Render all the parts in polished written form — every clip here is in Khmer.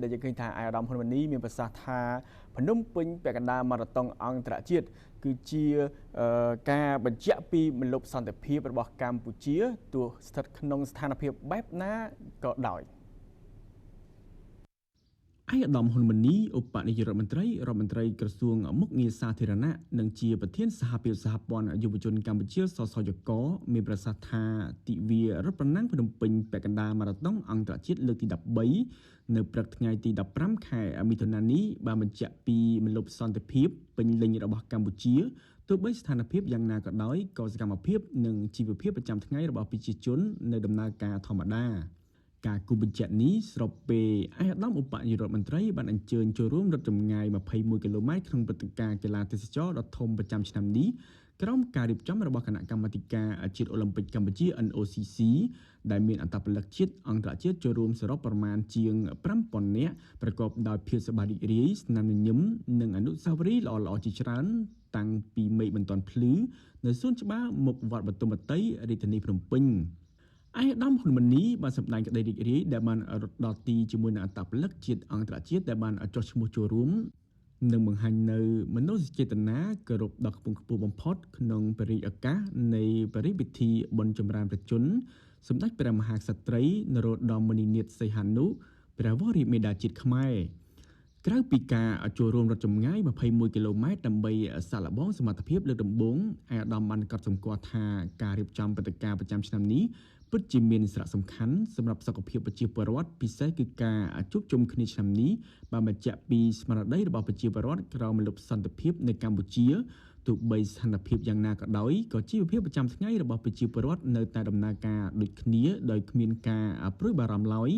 ដែលយើងឃើញថាអាយដាមហ៊ុនម៉ាណីមានប្រសាសន៍ថាភ្នំពេញពាក់កណ្ដាលម៉ារ៉ាតុងអន្តរជាតិគឺជាការបញ្ជាក់ពីមលុបសន្តិភាពរបស់កម្ពុជាទោះស្ថិតក្នុងស្ថានភាពបែបណាក៏ដោយអាយដាមហ៊ុនម៉ាណីឧបនាយករដ្ឋមន្ត្រីក្រសួងមុខងារសាធារណៈនិងជាប្រធានសហភាពសហព័ន្ធយុវជនកម្ពុជាសសយកមានប្រសាសន៍ថាទិវារថប្រណាំងភ្នំពេញពាក់កណ្ដាលម៉ារ៉ាតុងអន្តរជាតិលើកទី13នៅព្រឹកថ្ងៃទី15ខែមិថុនានេះបានបញ្ជាក់ពីមលុបសន្តិភាពពេញលេញរបស់កម្ពុជាទោះបីស្ថានភាពយ៉ាងណាក៏ដោយក៏សកម្មភាពនិងជីវភាពប្រចាំថ្ងៃរបស់ប្រជាជននៅដំណើរការធម្មតាការគូបញ្ជាក់នេះស្របពេលអាយដាមឧបនាយករដ្ឋមន្ត្រីបានអញ្ជើញចូលរួមរត់ចម្ងាយ21គីឡូម៉ែត្រក្នុងព្រឹត្តិការណ៍កីឡាទេសចរណ៍ដ៏ធំប្រចាំឆ្នាំនេះក្រោមការរៀបចំរបស់គណៈកម្មាធិការជាតិអូឡ িম্প ិកកម្ពុជា NOCC ដែលមានអត្តពលិកជាតិអន្តរជាតិចូលរួមសរុបប្រមាណជាង 5000 នាក់ប្រកបដោយភាពសប្បាយរីករាយស្នាមញញឹមនិងអនុស្សាវរីយ៍ល្អៗជាច្រើនតាំងពីមេឃមិនទាន់ភ្លឺនៅសួនច្បារមុខវត្តបទុមវតីរាជធានីភ្នំពេញអាយដាមហ៊ុនម៉ាណីបានសម្ដែងក្តីរីករាយដែលបានរត់ដល់ទីជាមួយនឹងអត្តពលិកជាតិអន្តរជាតិដែលបានចុះឈ្មោះចូលរួមនិងបង្ហាញនៅមនោសញ្ចេតនាគោរពដ៏ខ្ពង់ខ្ពស់បំផុតក្នុងបរិយាកាសនៃបរិវិធីបុណ្យចម្រើនព្រះជន្មសម្ដេចព្រះមហាក្សត្រីនរោត្តមមុនិនាថសីហនុព្រះវររាជមេដាជាតិខ្មែរក្រៅពីការចូលរួមរត់ចម្ងាយ21គីឡូម៉ែត្រដើម្បីសាកល្បងសមត្ថភាពលើកដំបូងអាយដាមបានកត់សម្គាល់ថាការរៀបចំព្រឹត្តិការណ៍ប្រចាំឆ្នាំនេះពិតជាមានសារៈសំខាន់សម្រាប់សុខភាពប្រជាពលរដ្ឋពិសេសគឺការជួបជុំគ្នាឆ្នាំនេះបានបញ្ជាក់ពីស្មារតីរបស់ប្រជាពលរដ្ឋក្រោមមលុបសន្តិភាពនៅកម្ពុជាទោះបីស្ថានភាពយ៉ាងណាក៏ដោយក៏ជីវភាពប្រចាំថ្ងៃរបស់ប្រជាពលរដ្ឋនៅតែដំណើរការដូចគ្នាដោយគ្មានការព្រួយបារម្ភឡើយ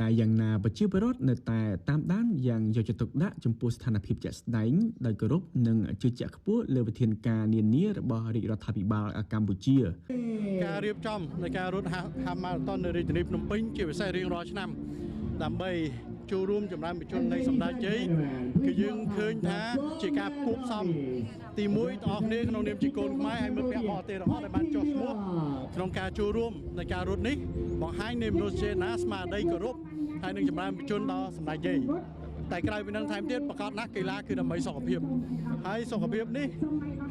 តែយ៉ាងណាប្រជាពលរដ្ឋនៅតែតាមដានយ៉ាងយកចិត្តទុកដាក់ចំពោះស្ថានភាពជាក់ស្ដែងដោយគោរពនិងជឿជាក់ខ្ពស់លើវិធានការនានារបស់រាជរដ្ឋាភិបាលកម្ពុជាការរៀបចំនៃការរត់ហាហ្វម៉ារ៉ាតុននៅរាជធានីភ្នំពេញជាពិសេសរៀងរាល់ឆ្នាំដើម្បីចូលរួមចម្រើនបញ្ជននៃសម្ដេចជ័យគឺយើងឃើញថាជាការគួបផ្សំទី1បងប្អូនគ្នាក្នុងនាមជាកូនខ្មែរហើយមិត្តភ័ក្តិបរទេសរបស់ដែលបានចុះឈ្មោះក្នុងការចូលរួមในការរត់នេះបង្ហាញនៃមនោសញ្ចេតនាស្មារតីគោរពហើយនឹងចម្រើនបញ្ជនដល់សម្ដេចជ័យតែក្រៅពីនឹងថែមទៀតប្រកាសណាស់កីឡាគឺដើម្បីសុខភាពហើយសុខភាពនេះ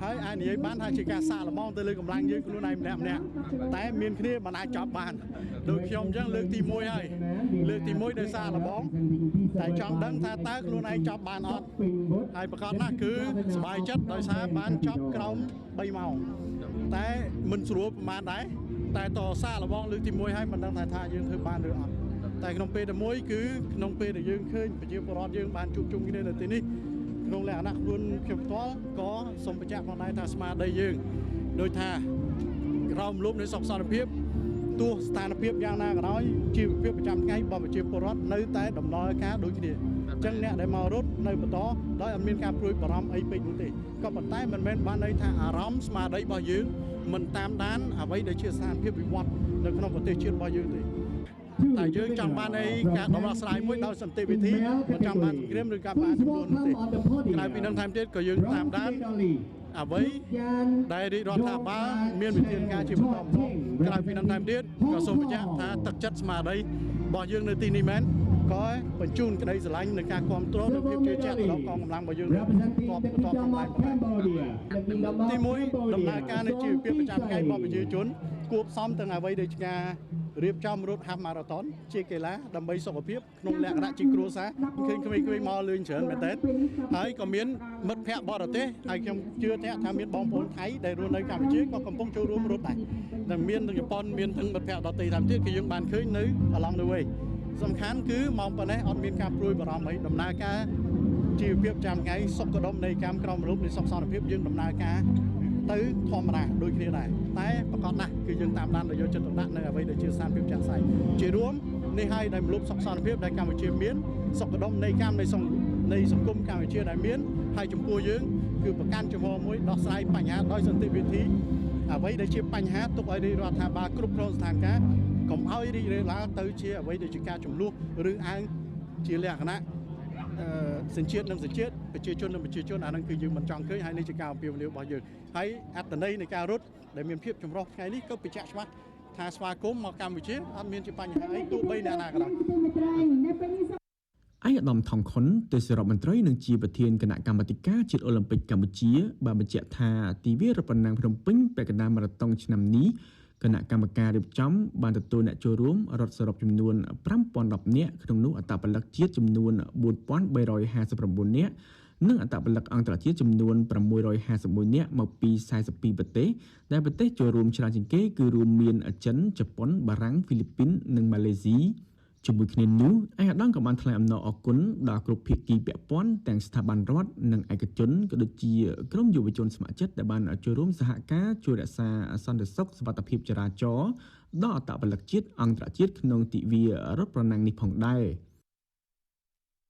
ហើយអាចនិយាយបានថាជាការសាកល្បងទៅលើកម្លាំងយើងខ្លួនឯងម្នាក់តែមានគ្នាមិនអាចចប់បានដូចខ្ញុំអញ្ចឹងលើកទី1ហើយលើកទី1ដោយសារល្បងតែចង់ដឹងថាតើខ្លួនឯងចប់បានអត់ហើយប្រកាសណាស់គឺសប្បាយចិត្តដោយសារបានចប់ក្រោម3ម៉ោងតែមិនស្រួលប្រហែលដែរតែតសារល្បងលើកទី1ហើយមិនដឹងថាយើងធ្វើបានឬអត់តែក្នុងពេលតែមួយគឺក្នុងពេលដែលយើងឃើញប្រជាពលរដ្ឋយើងបានជួបជុំគ្នានៅទីនេះក្នុងលក្ខណៈខ្លួនខ្ញុំផ្ទាល់ក៏សូមបញ្ជាក់ផងដែរថាស្មារតីយើងដោយថាក្រោមលំនៃសុខសន្តិភាពទោះស្ថានភាពយ៉ាងណាក៏ដោយជីវភាពប្រចាំថ្ងៃរបស់ប្រជាពលរដ្ឋនៅតែដំណើរការដូចគ្នាអញ្ចឹងអ្នកដែលមករត់នៅបន្តដោយអត់មានការព្រួយបារម្ភអីពេកនោះទេក៏ប៉ុន្តែមិនមែនបានន័យថាអារម្មណ៍ស្មារតីរបស់យើងមិនតាមដានអ្វីដែលជាស្ថានភាពវិវត្តនៅក្នុងប្រទេសជាតិរបស់យើងទេតែយើងចង់បានឯការដំណោះស្រាយមួយដោយសន្តិវិធីមិនចង់បានសង្គ្រាមឬក៏បានចំនួនទេក្រៅពីនឹងថែមទៀតក៏យើងតាមដានអ្វីដែលរាជរដ្ឋាភិបាលមានវិធានការជាបន្តបន្ទាប់ក្រៅពីនឹងថែមទៀតក៏សូមបញ្ជាក់ថាទឹកចិត្តស្មារតីរបស់យើងនៅទីនេះមែនក៏បញ្ជូនក្តីស្រឡាញ់នៃការគ្រប់គ្រងនិងភាពជឿជាក់ដល់កងកម្លាំងរបស់យើងបន្តក្នុងឡើងទី1ដំណើរការនៃជីវភាពប្រចាំថ្ងៃរបស់ប្រជាជនគួបផ្សំទាំងអ្វីដែលជាការរៀបចំរត់ហាហ្វម៉ារ៉ាតុនជាកីឡាដើម្បីសុខភាពក្នុងលក្ខណៈជាគ្រួសារឃើញក្មេងៗមកលេងច្រើនមែនទែនហើយក៏មានមិត្តភ័ក្តិបរទេសហើយខ្ញុំជឿថាមានបងប្អូនថៃដែលរស់នៅកម្ពុជាក៏កំពុងចូលរួមរត់ដែរតែមានទាំងជប៉ុនមានទាំងមិត្តភ័ក្តិដទៃតាមទៀតគឺយើងបានឃើញនៅ along the way សំខាន់គឺមកប៉ុណ្ណេះអត់មានការព្រួយបារម្ភអីដំណើរការជីវភាពប្រចាំថ្ងៃសុខដុមនៃកម្មក្រមរូបនៃសុខសន្តិភាពយើងដំណើរការទៅធម្មតាដូចគ្នាដែរតែប្រកបណាស់គឺយើងតាមដានដោយយកចិត្តទុកដាក់នៅអ្វីដែលជាស្ថានភាពចាក់ស្ដែងជារួមនេះហើយដែលមលុបសុខសន្តិភាពដែលកម្ពុជាមានសុខដុមនៃកម្មនៃសង្គមកម្ពុជាដែលមានហើយចំពោះយើងគឺប្រកាន់ចំហមួយដោះស្រាយបញ្ហាដោយសន្តិវិធីអ្វីដែលជាបញ្ហាទុកឲ្យរាជរដ្ឋាភិបាលគ្រប់គ្រងស្ថានភាពកុំឲ្យរីករាលដាលទៅជាអ្វីដែលជាការចំនួនឬអាងជាលក្ខណៈសញ្ជាតិនិងសញ្ជាតិប្រជាជននិងប្រជាជនអានឹងគឺយើងមិនចង់ឃើញហើយនេះជាការអំពាវនាវរបស់យើងហើយអត្តន័យនៃការរត់ដែលមានភាពចម្រុះថ្ងៃនេះក៏បញ្ជាក់ច្បាស់ថាស្វាគមន៍មកកម្ពុជាអត់មានជាបញ្ហាអីទោះបីអ្នកណាក៏ដោយ ឯកឧត្តមថងខុនទេសរដ្ឋមន្ត្រីនឹងជាប្រធានគណៈកម្មាធិការជាតិអូឡ িম্প ិកកម្ពុជាបានបញ្ជាក់ថាទិវារថប្រណាំងភ្នំពេញពាក់កណ្ដាលម៉ារ៉ាតុងឆ្នាំនេះគណៈកម្មការរៀបចំបានទទួលអ្នកចូលរួមរត់សរុបចំនួន 5010 នាក់ក្នុងនោះអត្តពលិកជាតិចំនួន 4359 នាក់និងអត្តពលិកអន្តរជាតិចំនួន 651 នាក់មកពី 42 ប្រទេសដែលប្រទេសចូលរួមច្រើនជាងគេគឺរួមមានចិន ជប៉ុន បារាំង ហ្វីលីពីននិងម៉ាឡេស៊ីជាមួយគ្នានោះឯកឧត្តមក៏បានថ្លែងអំណរអគុណដល់គ្រប់ភាគីពាក់ព័ន្ធទាំងស្ថាប័នរដ្ឋនិងឯកជនក៏ដូចជាក្រុមយុវជនស្ម័គ្រចិត្តដែលបានចូលរួមសហការជួយរក្សាសន្តិសុខសុវត្ថិភាពចរាចរណ៍ដល់អត្តពលិកជាតិអន្តរជាតិក្នុងទិវារថប្រណាំងនេះផងដែរ